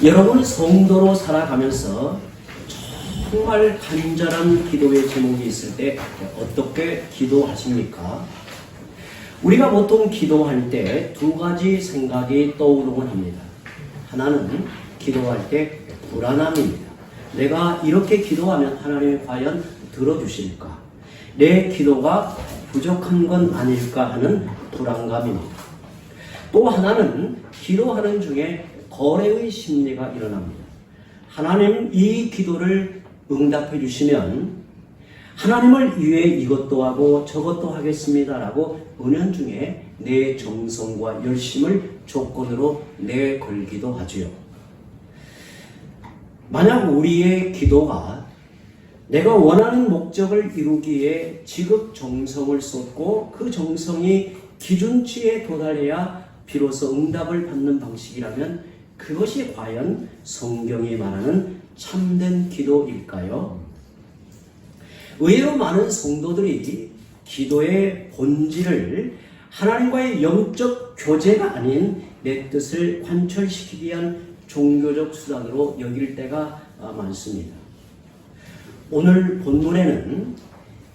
여러분 성도로 살아가면서 정말 간절한 기도의 제목이 있을 때 어떻게 기도하십니까? 우리가 보통 기도할 때 두 가지 생각이 떠오르곤 합니다. 하나는 기도할 때 불안함입니다. 내가 이렇게 기도하면 하나님이 과연 들어주실까? 내 기도가 부족한 건 아닐까 하는 불안감입니다. 또 하나는 기도하는 중에 거래의 심리가 일어납니다. 하나님 이 기도를 응답해 주시면 하나님을 위해 이것도 하고 저것도 하겠습니다라고 은연 중에 내 정성과 열심을 조건으로 내걸기도 하지요. 만약 우리의 기도가 내가 원하는 목적을 이루기에 지극 정성을 쏟고 그 정성이 기준치에 도달해야 비로소 응답을 받는 방식이라면 그것이 과연 성경이 말하는 참된 기도일까요? 의외로 많은 성도들이 기도의 본질을 하나님과의 영적 교제가 아닌 내 뜻을 관철시키기 위한 종교적 수단으로 여길 때가 많습니다. 오늘 본문에는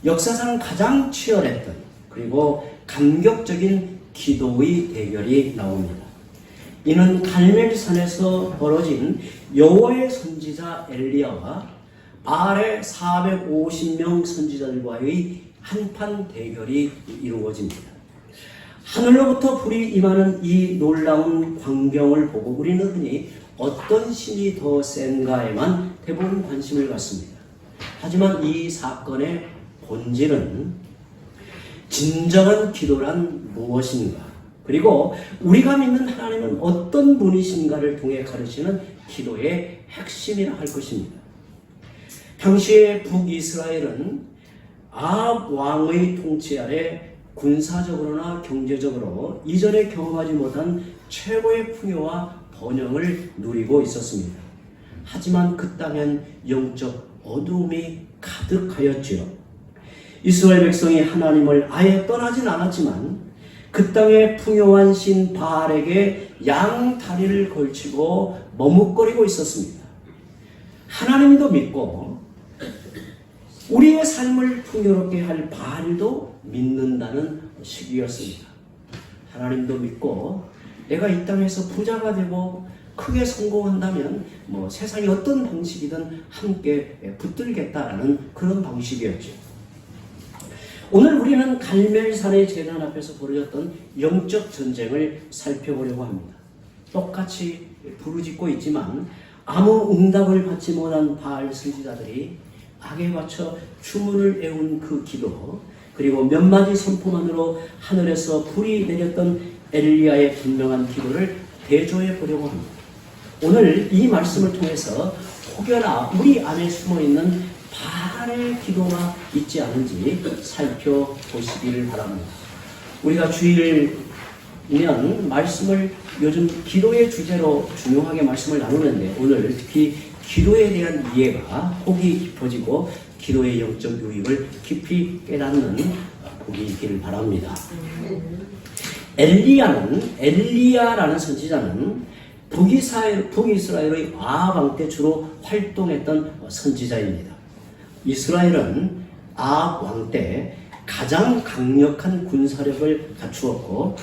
역사상 가장 치열했던 그리고 감격적인 기도의 대결이 나옵니다. 이는 갈멜산에서 벌어진 여호와의 선지자 엘리야와 바알의 450명 선지자들과의 한판 대결이 이루어집니다. 하늘로부터 불이 임하는 이 놀라운 광경을 보고 우리는 흔히 어떤 신이 더 센가에만 대부분 관심을 갖습니다. 하지만 이 사건의 본질은 진정한 기도란 무엇인가? 그리고 우리가 믿는 하나님은 어떤 분이신가를 통해 가르치는 기도의 핵심이라 할 것입니다. 당시에 북이스라엘은 아합 왕의 통치 아래 군사적으로나 경제적으로 이전에 경험하지 못한 최고의 풍요와 번영을 누리고 있었습니다. 하지만 그 땅엔 영적 어두움이 가득하였지요. 이스라엘 백성이 하나님을 아예 떠나진 않았지만 그 땅의 풍요한 신 바알에게 양 다리를 걸치고 머뭇거리고 있었습니다. 하나님도 믿고 우리의 삶을 풍요롭게 할 바알도 믿는다는 시기였습니다. 하나님도 믿고 내가 이 땅에서 부자가 되고 크게 성공한다면 세상이 어떤 방식이든 함께 붙들겠다라는 그런 방식이었죠. 오늘 우리는 갈멜산의 제단 앞에서 벌어졌던 영적 전쟁을 살펴보려고 합니다. 똑같이 부르짖고 있지만 아무 응답을 받지 못한 바알 선지자들이 악에 맞춰 주문을 애운 그 기도, 그리고 몇 마디 선포만으로 하늘에서 불이 내렸던 엘리야의 분명한 기도를 대조해 보려고 합니다. 오늘 이 말씀을 통해서 혹여나 우리 안에 숨어있는 바알의 기도가 있지 않은지 살펴보시기를 바랍니다. 우리가 주일이면 말씀을 요즘 기도의 주제로 중요하게 말씀을 나누는데 오늘 특히 기도에 대한 이해가 혹이 깊어지고 기도의 영적 유익을 깊이 깨닫는 복이 있기를 바랍니다. 엘리야라는 선지자는 북이스라엘의 아합 왕 때 주로 활동했던 선지자입니다. 이스라엘은 아합 왕 때 가장 강력한 군사력을 갖추었고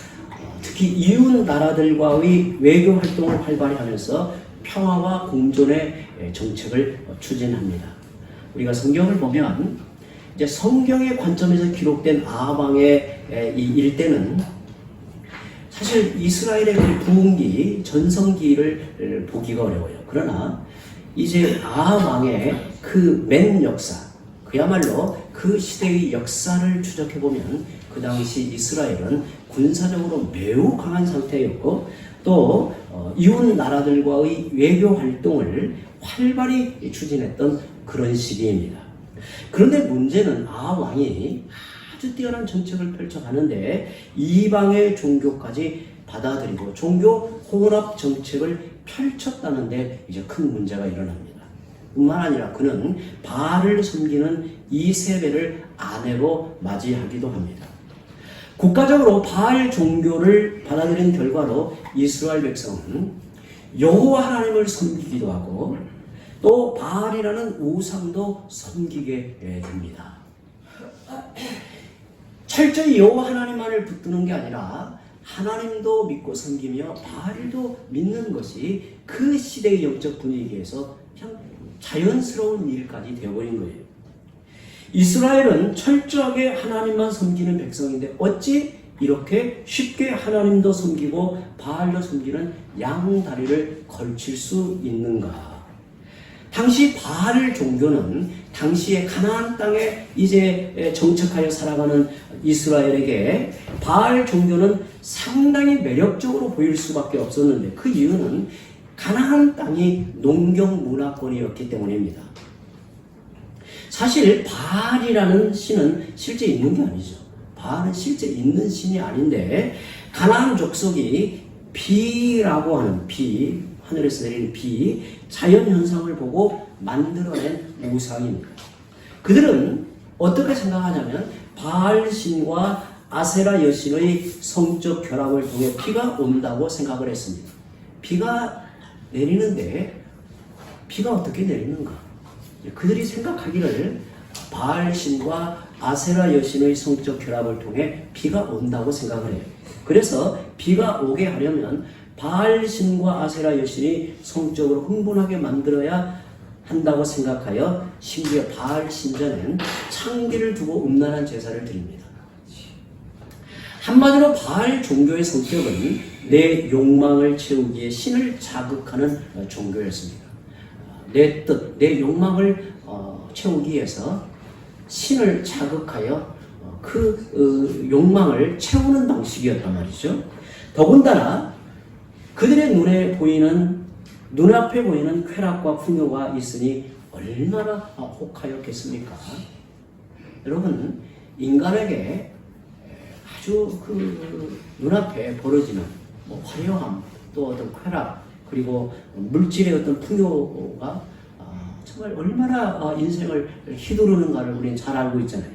특히 이웃 나라들과의 외교 활동을 활발히 하면서 평화와 공존의 정책을 추진합니다. 우리가 성경을 보면 이제 성경의 관점에서 기록된 아합 왕의 이 일대는 사실 이스라엘의 그 부흥기, 전성기를 보기가 어려워요. 그러나 이제 아합 왕의 그 맨 역사, 그야말로 그 시대의 역사를 추적해보면 그 당시 이스라엘은 군사적으로 매우 강한 상태였고 또 이웃 나라들과의 외교 활동을 활발히 추진했던 그런 시기입니다. 그런데 문제는 아합 왕이 아주 뛰어난 정책을 펼쳐가는데 이방의 종교까지 받아들이고 종교 혼합 정책을 펼쳤다는데 이제 큰 문제가 일어납니다. 뿐만 아니라 그는 바알을 섬기는 이세벨을 아내로 맞이하기도 합니다. 국가적으로 바알 종교를 받아들인 결과로 이스라엘 백성은 여호와 하나님을 섬기기도 하고 또 바알이라는 우상도 섬기게 됩니다. 철저히 여호와 하나님만을 붙드는 게 아니라 하나님도 믿고 섬기며 바알도 믿는 것이 그 시대의 영적 분위기에서 그냥 자연스러운 일까지 되어버린 거예요. 이스라엘은 철저하게 하나님만 섬기는 백성인데 어찌 이렇게 쉽게 하나님도 섬기고 바알도 섬기는 양다리를 걸칠 수 있는가? 당시 바알 종교는 당시의 가나안 땅에 이제 정착하여 살아가는 이스라엘에게 바알 종교는 상당히 매력적으로 보일 수밖에 없었는데 그 이유는 가나안 땅이 농경 문화권이었기 때문입니다. 사실 바알이라는 신은 실제 있는 게 아니죠. 바알은 실제 있는 신이 아닌데 가나안 족속이 비라고 하는 비, 하늘에서 내리는 비, 자연현상을 보고 만들어낸 우상입니다. 그들은 어떻게 생각하냐면 바알 신과 아세라 여신의 성적 결합을 통해 비가 온다고 생각을 했습니다. 비가 내리는데 비가 어떻게 내리는가? 그들이 생각하기를 바알 신과 아세라 여신의 성적 결합을 통해 비가 온다고 생각을 해요. 그래서 비가 오게 하려면 바알 신과 아세라 여신이 성적으로 흥분하게 만들어야 한다고 생각하여 심지어 바알 신전엔 창기를 두고 음란한 제사를 드립니다. 한마디로 바알 종교의 성격은 내 욕망을 채우기에 신을 자극하는 종교였습니다. 내 뜻, 내 욕망을 채우기 위해서 신을 자극하여 그 욕망을 채우는 방식이었단 말이죠. 더군다나 그들의 눈앞에 보이는 쾌락과 풍요가 있으니 얼마나 혹하였겠습니까? 여러분, 인간에게 아주 그 눈앞에 벌어지는 화려함, 또 어떤 쾌락, 그리고 물질의 어떤 풍요가 정말 얼마나 인생을 휘두르는가를 우리는 잘 알고 있잖아요.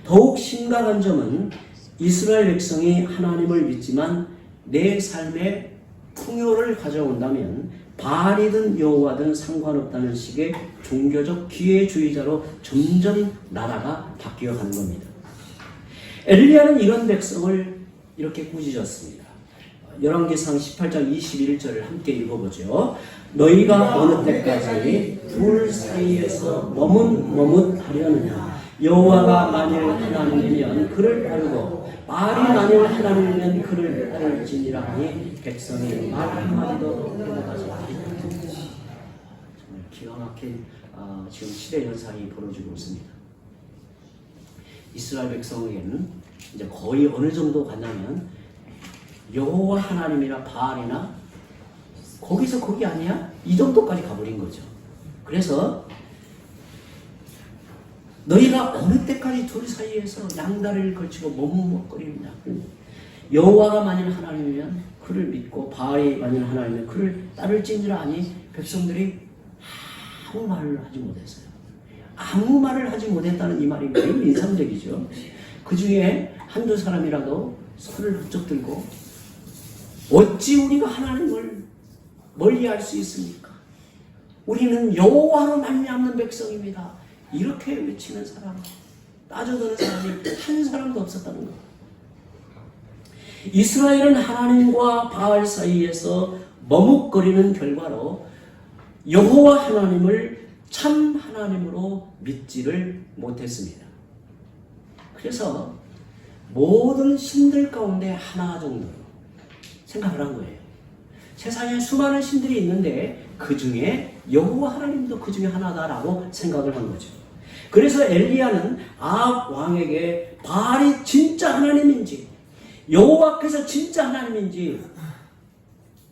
더욱 심각한 점은 이스라엘 백성이 하나님을 믿지만 내 삶에 풍요를 가져온다면 바알이든 여호와든 상관없다는 식의 종교적 기회주의자로 점점 나라가 바뀌어가는 겁니다. 엘리야는 이런 백성을 이렇게 꾸짖었습니다. 열왕기상 18장 21절을 함께 읽어보죠. 너희가 어느 때까지 둘 사이에서 머뭇하려느냐? 여호와가 만일 하나님이면 그를 따르고 바알이 만일 하나님이면 그를 따를지니라 하니 백성이 말 한마디도 대답하지 않았다. 정말 기가 막힌 지금 시대 현상이 벌어지고 있습니다. 이스라엘 백성에게는 이제 거의 어느 정도 갔냐면 여호와 하나님이나 바알이나 거기서 거기 아니야? 이 정도까지 가버린 거죠. 그래서 너희가 어느 때까지 둘 사이에서 양다리를 걸치고 머뭇거리느냐? 여호와가 만일 하나님이면 그를 믿고 바알이 만일 하나님이면 그를 따를지니라 하니 백성들이 아무 말을 하지 못했어요. 아무 말을 하지 못했다는 이 말이 매우 인상적이죠. 그 중에 한두 사람이라도 손을 훌쩍 들고 어찌 우리가 하나님을 멀리할 수 있습니까? 우리는 여호와로 말미암는 백성입니다. 이렇게 외치는 사람, 따져드는 사람이 한 사람도 없었다는 것. 이스라엘은 하나님과 바알 사이에서 머뭇거리는 결과로 여호와 하나님을 참 하나님으로 믿지를 못했습니다. 그래서 모든 신들 가운데 하나 정도로 생각을 한 거예요. 세상에 수많은 신들이 있는데 그 중에 여호와 하나님도 그 중에 하나다라고 생각을 한 거죠. 그래서 엘리야는 아합 왕에게 바알이 진짜 하나님인지 여호와께서 진짜 하나님인지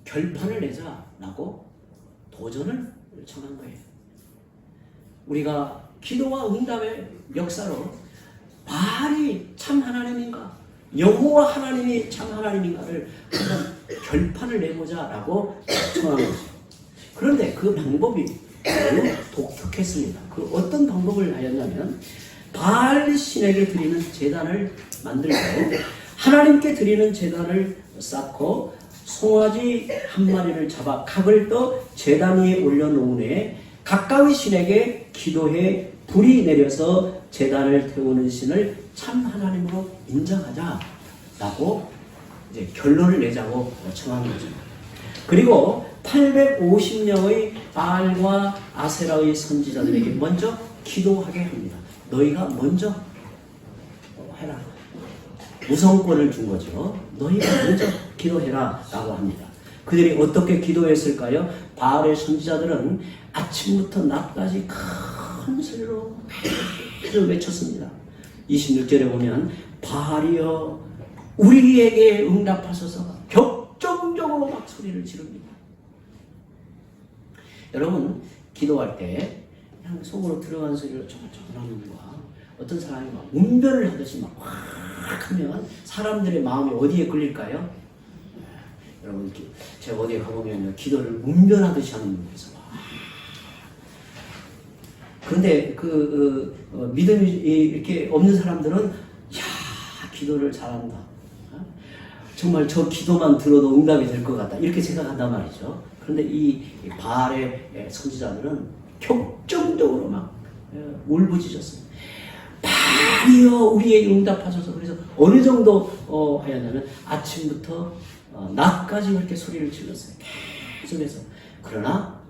결판을 내자라고 도전을 청한 거예요. 우리가 기도와 응답의 역사로 바알이 참 하나님인가 여호와 하나님이 참 하나님인가를 한번 결판을 내보자라고 청한 거죠. 그런데 그 방법이 매우 독특했습니다. 그 어떤 방법을 하였냐면 바알 신에게 드리는 제단을 만들고 하나님께 드리는 제단을 쌓고 송아지 한 마리를 잡아 각을 떠 제단 위에 올려놓은 후에 각각의 신에게 기도해 불이 내려서 제단을 태우는 신을 참 하나님으로 인정하자라고 이제 결론을 내자고 청한 거죠. 그리고 850명의 바알과 아세라의 선지자들에게 먼저 기도하게 합니다. 너희가 먼저 해라. 우선권을 준 거죠. 너희가 먼저 기도해라 라고 합니다. 그들이 어떻게 기도했을까요? 바알의 선지자들은 아침부터 낮까지 큰 소리로 계속 외쳤습니다. 26절에 보면 바알이여 우리에게 응답하소서 격정적으로 막 소리를 지릅니다. 여러분 기도할 때 그냥 속으로 들어간 소리를 조금 하는 거야. 어떤 사람이 막 운변을 하듯이 막 확 하면 사람들의 마음이 어디에 끌릴까요? 여러분 제가 어디에 가보면 기도를 운변하듯이 하는 분이 있어요. 그런데 믿음이 이렇게 없는 사람들은 야 기도를 잘한다. 정말 저 기도만 들어도 응답이 될 것 같다. 이렇게 생각한단 말이죠. 그런데 이 바알의 선지자들은 격정적으로 막 울부짖었습니다. 바알이여 우리에게 응답하소서. 그래서 어느 정도 하였냐면 아침부터 낮까지 그렇게 소리를 질렀어요. 계속해서. 그러나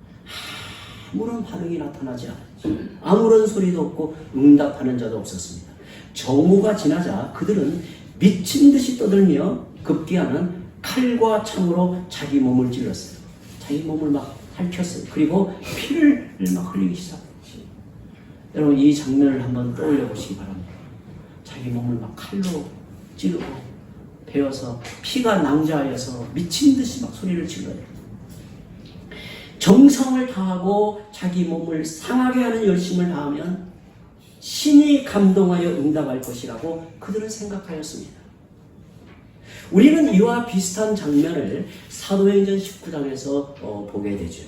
아무런 반응이 나타나지 않았죠. 아무런 소리도 없고 응답하는 자도 없었습니다. 정오가 지나자 그들은 미친 듯이 떠들며 급기야는 칼과 창으로 자기 몸을 찔렀어요. 자기 몸을 막 핥혔어요. 그리고 피를 막 흘리기 시작했어요. 여러분 이 장면을 한번 떠올려 보시기 바랍니다. 자기 몸을 막 칼로 찌르고 베어서 피가 낭자하여서 미친 듯이 막 소리를 질러요. 정성을 다하고 자기 몸을 상하게 하는 열심을 다하면 신이 감동하여 응답할 것이라고 그들은 생각하였습니다. 우리는 이와 비슷한 장면을 사도행전 19장에서 보게 되죠.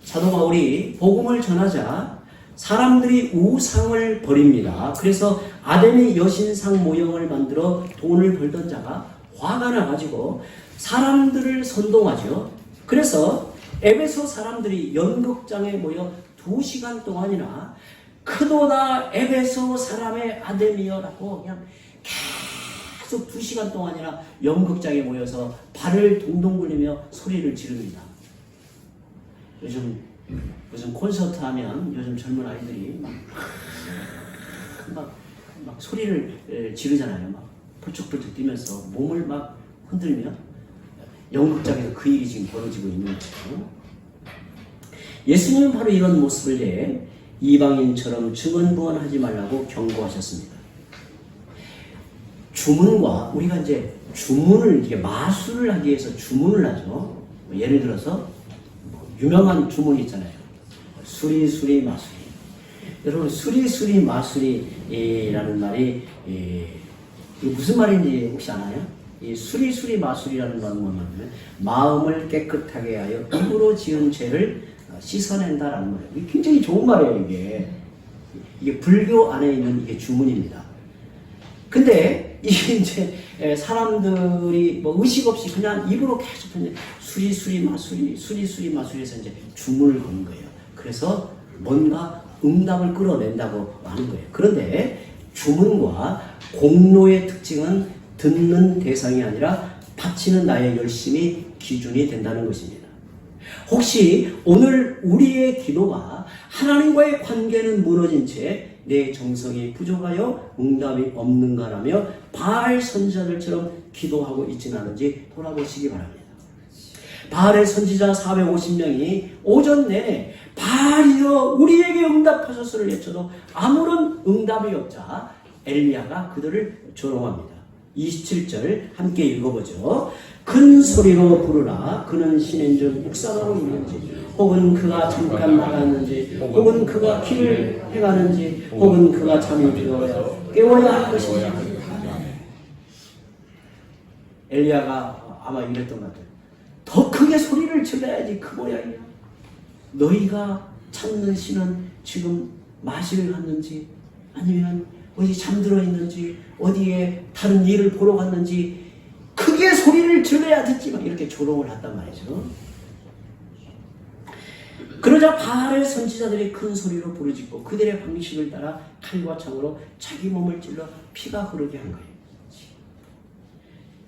사도 바울이 복음을 전하자 사람들이 우상을 버립니다. 그래서 아데미 여신상 모형을 만들어 돈을 벌던 자가 화가 나가지고 사람들을 선동하죠. 그래서 에베소 사람들이 연극장에 모여 2시간 동안이나 크도다 에베소 사람의 아데미여라고 그냥 계속 2시간 동안이나 연극장에 모여서 발을 동동 굴리며 소리를 지릅니다. 요즘 무슨 콘서트 하면 요즘 젊은 아이들이 막 소리를 지르잖아요. 막 펄쩍펄쩍 뛰면서 몸을 막 흔들며 연극장에서 그 일이 지금 벌어지고 있는 거죠. 예수님은 바로 이런 모습을 내 이방인처럼 증언부언하지 말라고 경고하셨습니다. 주문과 우리가 이제 주문을 이렇게 마술을 하기 위해서 주문을 하죠. 예를 들어서 유명한 주문이 있잖아요. 수리수리 마수리. 여러분 수리수리 마수리라는 말이 무슨 말인지 혹시 아나요? 이 수리수리 마술이라는 말은 뭐냐면 마음을 깨끗하게 하여 입으로 지은 죄를 씻어낸다라는 말이에요. 이게 굉장히 좋은 말이에요. 이게 불교 안에 있는 이게 주문입니다. 근데 이게 이제 사람들이 뭐 의식 없이 그냥 입으로 계속 수리수리 마술에서 이제 주문을 거는 거예요. 그래서 뭔가 응답을 끌어낸다고 하는 거예요. 그런데 주문과 공로의 특징은 듣는 대상이 아니라 바치는 나의 열심이 기준이 된다는 것입니다. 혹시 오늘 우리의 기도가 하나님과의 관계는 무너진 채 내 정성이 부족하여 응답이 없는가라며 바알 선지자들처럼 기도하고 있지는 않은지 돌아보시기 바랍니다. 바알의 선지자 450명이 오전 내내 바알이여 우리에게 응답하소서를 외쳐도 아무런 응답이 없자 엘리야가 그들을 조롱합니다. 27절 함께 읽어보죠. 큰 소리로 부르라. 그는 신인 줄 묵상하고 있는지 혹은 그가 잠깐 나갔는지 혹은 그가 길을 해가는지 혹은 그가 잠이 들어야 깨워야 할 것이냐. 엘리야가 아마 이랬던 것 같아요. 더 크게 소리를 질러야지 그 모양이야. 너희가 찾는 신은 지금 마실 갔는지 아니면 어디 잠들어 있는지 어디에 다른 일을 보러 갔는지 그 크게 소리를 질러야 듣지 막 이렇게 조롱을 했단 말이죠. 그러자 바알의 선지자들이 큰 소리로 부르짖고 그들의 방식을 따라 칼과 창으로 자기 몸을 찔러 피가 흐르게 한 거예요.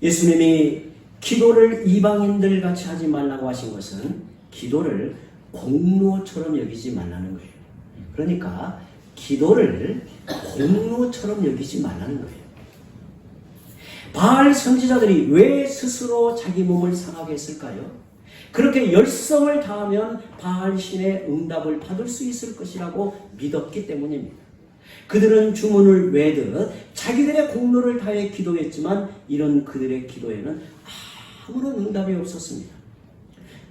예수님이 기도를 이방인들 같이 하지 말라고 하신 것은 기도를 공로처럼 여기지 말라는 거예요. 그러니까 기도를 공로처럼 여기지 말라는 거예요. 바알 선지자들이 왜 스스로 자기 몸을 상하게 했을까요? 그렇게 열성을 다하면 바알 신의 응답을 받을 수 있을 것이라고 믿었기 때문입니다. 그들은 주문을 외듯 자기들의 공로를 다해 기도했지만 이런 그들의 기도에는 아무런 응답이 없었습니다.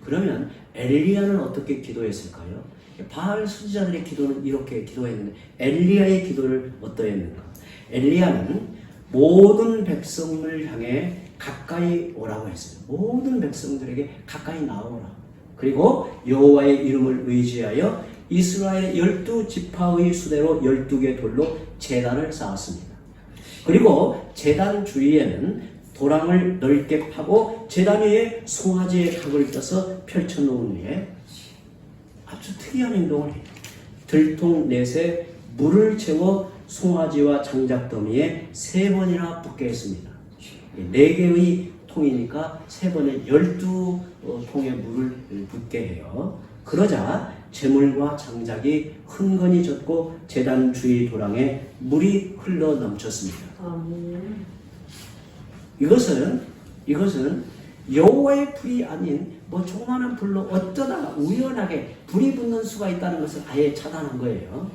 그러면 엘리야는 어떻게 기도했을까요? 바알 선지자들의 기도는 이렇게 기도했는데 엘리야의 기도를 어떠했는가? 엘리야는 모든 백성을 향해 가까이 오라고 했어요. 모든 백성들에게 가까이 나오라. 그리고 여호와의 이름을 의지하여 이스라엘 12지파의 수대로 12개 돌로 제단을 쌓았습니다. 그리고 제단 주위에는 도랑을 넓게 파고 제단 위에 송아지의 각을 떠서 펼쳐놓은 후에 아주 특이한 행동을 해요. 들통 넷에 물을 채워 송아지와 장작더미에 3번이나 붓게 했습니다. 4개의 통이니까 3번에 12통의 물을 붓게 해요. 그러자 재물과 장작이 흥건히 젖고 제단 주위 도랑에 물이 흘러 넘쳤습니다. 이것은 여호와의 불이 아닌 조그마한 불로 어쩌다가 우연하게 불이 붙는 수가 있다는 것을 아예 차단한 거예요.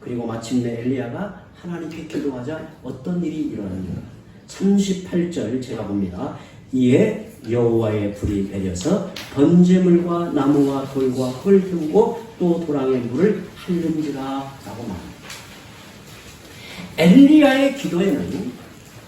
그리고 마침내 엘리야가 하나님께 기도하자 어떤 일이 일어났는가? 38절 제가 봅니다. 이에 여호와의 불이 내려서 번제물과 나무와 돌과 흙을 흉고 또 도랑의 물을 핥는지라 라고 말합니다. 엘리야의 기도에는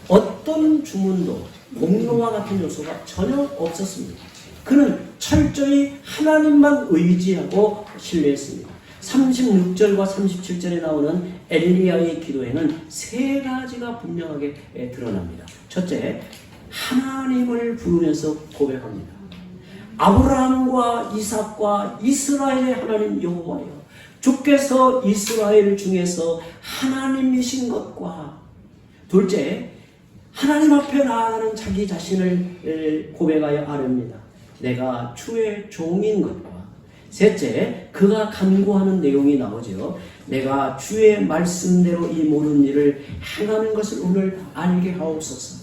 어떤 주문도 공로와 같은 요소가 전혀 없었습니다. 그는 철저히 하나님만 의지하고 신뢰했습니다. 36절과 37절에 나오는 엘리야의 기도에는 3가지가 분명하게 드러납니다. 첫째, 하나님을 부르면서 고백합니다. 아브라함과 이삭과 이스라엘의 하나님 여호와여, 주께서 이스라엘 중에서 하나님이신 것과, 둘째, 하나님 앞에 나아가는 자기 자신을 고백하여 아뢰입니다. 내가 주의 종인 것과, 셋째, 그가 간구하는 내용이 나오죠. 내가 주의 말씀대로 이 모든 일을 행하는 것을 오늘 알게 하옵소서.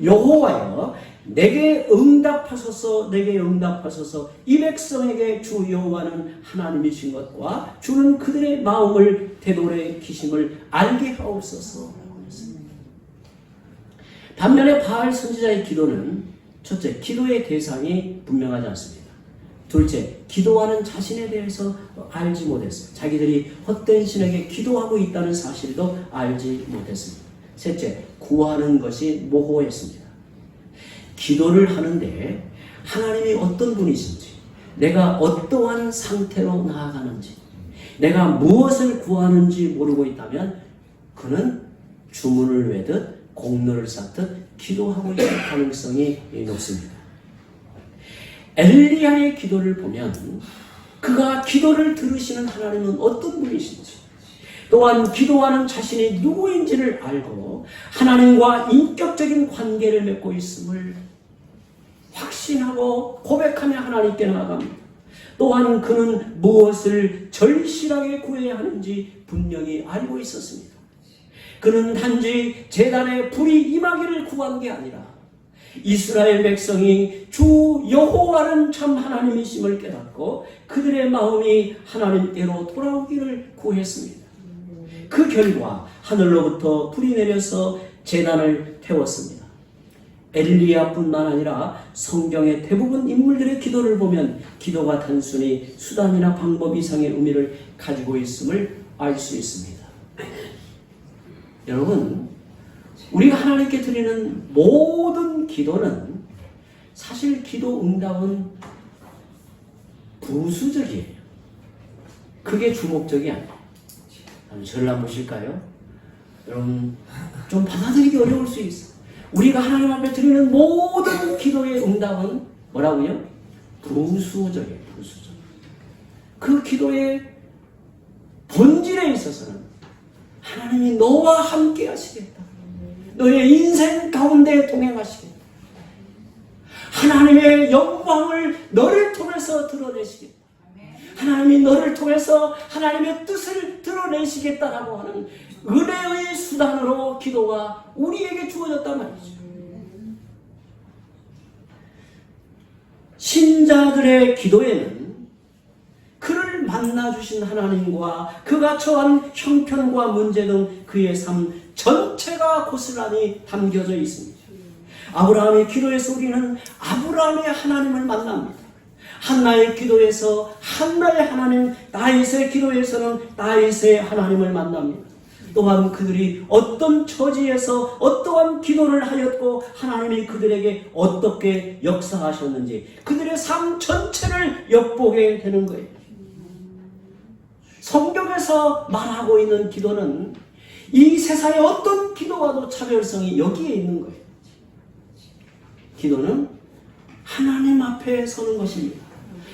여호와여, 내게 응답하소서, 내게 응답하소서. 이 백성에게 주 여호와는 하나님이신 것과 주는 그들의 마음을 되돌이키심을 알게 하옵소서. 반면에 바알 선지자의 기도는 첫째, 기도의 대상이 분명하지 않습니다. 둘째, 기도하는 자신에 대해서 알지 못했어요. 자기들이 헛된 신에게 기도하고 있다는 사실도 알지 못했습니다. 셋째, 구하는 것이 모호했습니다. 기도를 하는데 하나님이 어떤 분이신지, 내가 어떠한 상태로 나아가는지, 내가 무엇을 구하는지 모르고 있다면 그는 주문을 외듯 공로를 쌓듯 기도하고 있을 가능성이 높습니다. 엘리야의 기도를 보면 그가 기도를 들으시는 하나님은 어떤 분이신지, 또한 기도하는 자신이 누구인지를 알고 하나님과 인격적인 관계를 맺고 있음을 확신하고 고백하며 하나님께 나아갑니다. 또한 그는 무엇을 절실하게 구해야 하는지 분명히 알고 있었습니다. 그는 단지 제단에 불이 임하기를 구한 게 아니라 이스라엘 백성이 주 여호와는 참 하나님이심을 깨닫고 그들의 마음이 하나님께로 돌아오기를 구했습니다. 그 결과 하늘로부터 불이 내려서 제단을 태웠습니다. 엘리야뿐만 아니라 성경의 대부분 인물들의 기도를 보면 기도가 단순히 수단이나 방법 이상의 의미를 가지고 있음을 알 수 있습니다. 여러분, 우리가 하나님께 드리는 모든 기도는 사실 기도 응답은 부수적이에요. 그게 주목적이 아니에요. 저를 한번 보실까요? 여러분, 좀 받아들이기 어려울 수 있어요. 우리가 하나님 앞에 드리는 모든 기도의 응답은 뭐라고요? 부수적이에요. 부수적. 그 기도의 본질에 있어서는 하나님이 너와 함께 하시겠다. 너의 인생 가운데 동행하시겠다. 하나님의 영광을 너를 통해서 드러내시겠다. 하나님이 너를 통해서 하나님의 뜻을 드러내시겠다라고 하는 은혜의 수단으로 기도가 우리에게 주어졌단 말이죠. 신자들의 기도에는 그를 만나주신 하나님과 그가 처한 형편과 문제 등 그의 삶 전체가 고스란히 담겨져 있습니다. 아브라함의 기도에서 우리는 아브라함의 하나님을 만납니다. 한나의 기도에서 한나의 하나님, 다윗의 기도에서는 다윗의 하나님을 만납니다. 또한 그들이 어떤 처지에서 어떠한 기도를 하였고 하나님이 그들에게 어떻게 역사하셨는지 그들의 삶 전체를 엿보게 되는 거예요. 성경에서 말하고 있는 기도는 이 세상의 어떤 기도와도 차별성이 여기에 있는 거예요. 기도는 하나님 앞에 서는 것입니다.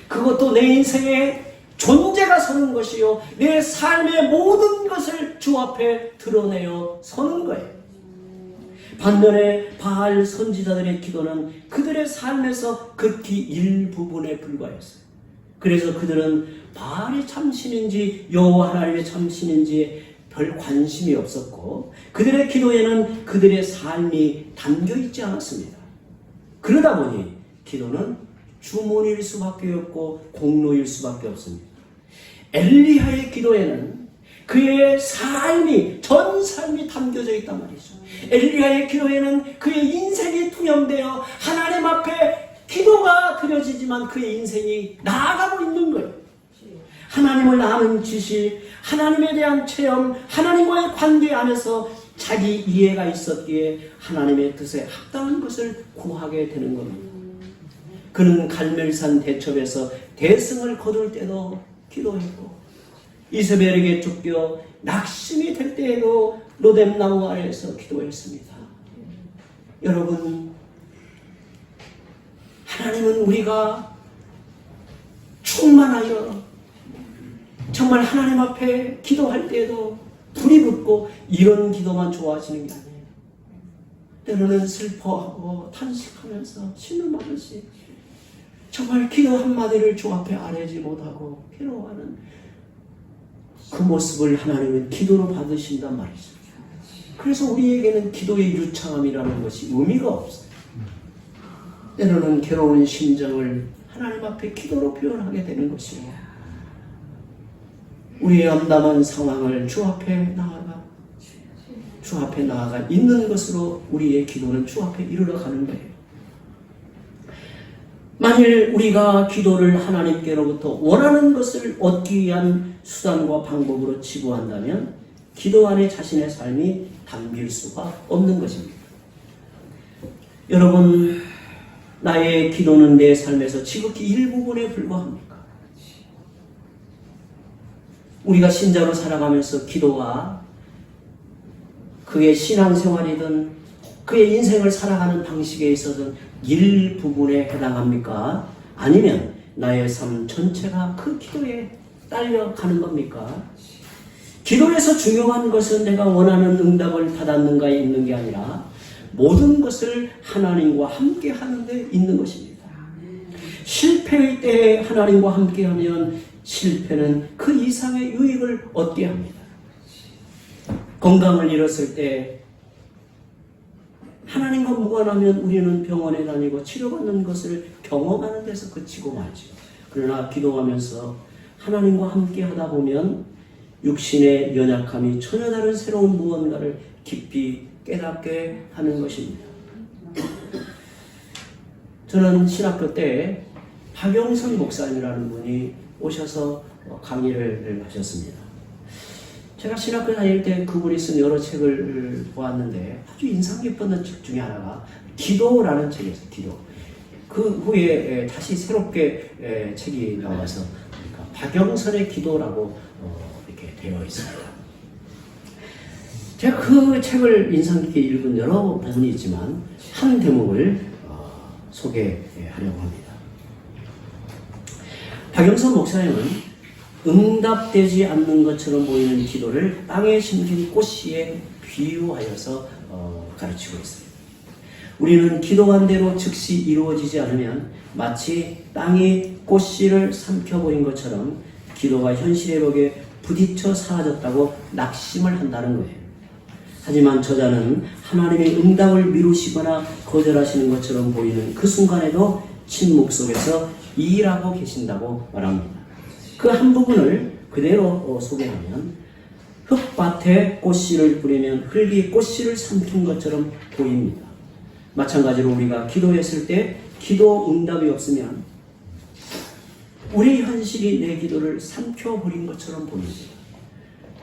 그것도 내 인생의 존재가 서는 것이요, 내 삶의 모든 것을 주 앞에 드러내어 서는 거예요. 반면에 바알 선지자들의 기도는 그들의 삶에서 극히 일부분에 불과했어요. 그래서 그들은 바알이 참신인지 여호와 하나님의 참신인지에 별 관심이 없었고 그들의 기도에는 그들의 삶이 담겨있지 않았습니다. 그러다 보니 기도는 주문일 수밖에 없고 공로일 수밖에 없습니다. 엘리야의 기도에는 그의 삶이, 전 삶이 담겨져 있단 말이죠. 엘리야의 기도에는 그의 인생이 투영되어 하나님 앞에 기도가 드려지지만 그의 인생이 나아가고 있는 거예요. 하나님을 아는 지식, 하나님에 대한 체험, 하나님과의 관계 안에서 자기 이해가 있었기에 하나님의 뜻에 합당한 것을 구하게 되는 겁니다. 그는 갈멜산 대첩에서 대승을 거둘 때도 기도했고 이세벨에게 쫓겨 낙심이 될 때에도 로뎀나무 아래에서 기도했습니다. 여러분, 하나님은 우리가 충만하여 정말 하나님 앞에 기도할 때에도 불이 붙고 이런 기도만 좋아하시는 게 아니에요. 때로는 슬퍼하고 탄식하면서 신음하듯이 정말 기도 한마디를 주 앞에 아뢰지 못하고 괴로워하는 그 모습을 하나님은 기도로 받으신단 말이죠. 그래서 우리에게는 기도의 유창함이라는 것이 의미가 없어요. 때로는 괴로운 심정을 하나님 앞에 기도로 표현하게 되는 것이에요. 우리의 암담한 상황을 주 앞에 나아가 있는 것으로 우리의 기도는 주 앞에 이르러 가는 거예요. 만일 우리가 기도를 하나님께로부터 원하는 것을 얻기 위한 수단과 방법으로 치부한다면 기도 안에 자신의 삶이 담길 수가 없는 것입니다. 여러분, 나의 기도는 내 삶에서 지극히 일부분에 불과합니까? 우리가 신자로 살아가면서 기도가 그의 신앙생활이든 그의 인생을 살아가는 방식에 있어서는 일부분에 해당합니까? 아니면 나의 삶 전체가 그 기도에 딸려가는 겁니까? 기도에서 중요한 것은 내가 원하는 응답을 받았는가에 있는 게 아니라 모든 것을 하나님과 함께 하는 데 있는 것입니다. 실패의 때에 하나님과 함께하면 실패는 그 이상의 유익을 얻게 합니다. 건강을 잃었을 때 하나님과 무관하면 우리는 병원에 다니고 치료받는 것을 경험하는 데서 그치고 말죠. 그러나 기도하면서 하나님과 함께 하다 보면 육신의 연약함이 전혀 다른 새로운 무언가를 깊이 깨닫게 하는 것입니다. 저는 신학교 때 박영선 목사님이라는 분이 오셔서 강의를 하셨습니다. 제가 신학교 다닐 때 그분이 쓴 여러 책을 보았는데 아주 인상 깊었던 책 중에 하나가 기도라는 책이었어요. 기도. 그 후에 다시 새롭게 책이 나와서 그러니까 박영선의 기도라고 이렇게 되어 있습니다. 제가 그 책을 인상 깊게 읽은 여러 부분이 있지만 한 대목을 소개하려고 합니다. 박영선 목사님은 응답되지 않는 것처럼 보이는 기도를 땅에 심긴 꽃씨에 비유하여서 가르치고 있습니다. 우리는 기도한 대로 즉시 이루어지지 않으면 마치 땅이 꽃씨를 삼켜버린 것처럼 기도가 현실의 벽에 부딪혀 사라졌다고 낙심을 한다는 거예요. 하지만 저자는 하나님의 응답을 미루시거나 거절하시는 것처럼 보이는 그 순간에도 침묵 속에서 일하고 계신다고 말합니다. 그 한 부분을 그대로 소개하면 흙밭에 꽃씨를 뿌리면 흙이 꽃씨를 삼킨 것처럼 보입니다. 마찬가지로 우리가 기도했을 때 기도 응답이 없으면 우리 현실이 내 기도를 삼켜버린 것처럼 보입니다.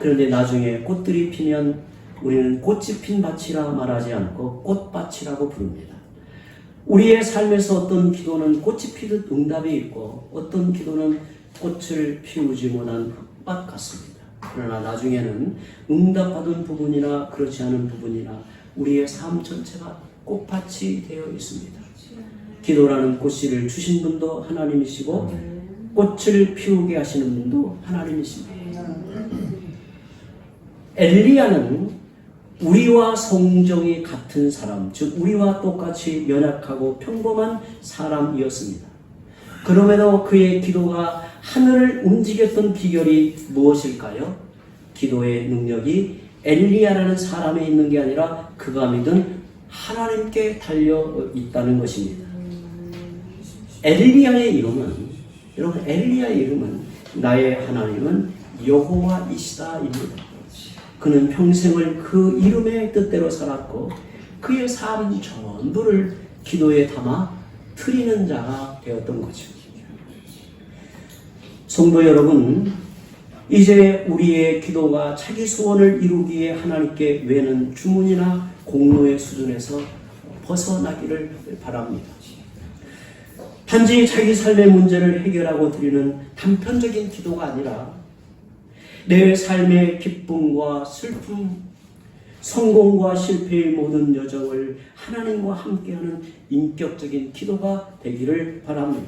그런데 나중에 꽃들이 피면 우리는 꽃이 핀 밭이라 말하지 않고 꽃밭이라고 부릅니다. 우리의 삶에서 어떤 기도는 꽃이 피듯 응답이 있고 어떤 기도는 꽃을 피우지 못한 흙밭 같습니다. 그러나 나중에는 응답받은 부분이나 그렇지 않은 부분이나 우리의 삶 전체가 꽃밭이 되어 있습니다. 기도라는 꽃씨를 주신 분도 하나님이시고 꽃을 피우게 하시는 분도 하나님이십니다. 엘리야는 우리와 성정이 같은 사람, 즉 우리와 똑같이 연약하고 평범한 사람이었습니다. 그럼에도 그의 기도가 하늘을 움직였던 비결이 무엇일까요? 기도의 능력이 엘리야라는 사람에 있는 게 아니라 그가 믿은 하나님께 달려 있다는 것입니다. 엘리야의 이름은, 여러분, 엘리야의 이름은 나의 하나님은 여호와이시다입니다. 그는 평생을 그 이름의 뜻대로 살았고 그의 삶 전부를 기도에 담아 드리는 자가 되었던 거죠. 성도 여러분, 이제 우리의 기도가 자기 소원을 이루기에 하나님께 외는 주문이나 공로의 수준에서 벗어나기를 바랍니다. 단지 자기 삶의 문제를 해결하고 드리는 단편적인 기도가 아니라 내 삶의 기쁨과 슬픔, 성공과 실패의 모든 여정을 하나님과 함께하는 인격적인 기도가 되기를 바랍니다.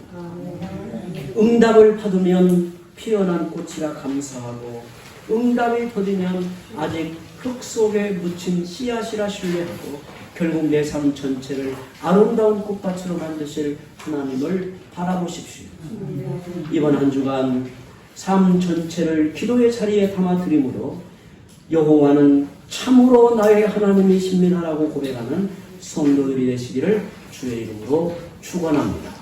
응답을 받으면 피어난 꽃이라 감사하고 응답이 더디면 아직 흙 속에 묻힌 씨앗이라 신뢰하고 결국 내 삶 전체를 아름다운 꽃밭으로 만드실 하나님을 바라보십시오. 이번 한 주간 삶 전체를 기도의 자리에 담아드림으로 여호와는 참으로 나의 하나님이십니다라고 고백하는 성도들이 되시기를 주의 이름으로 축원합니다.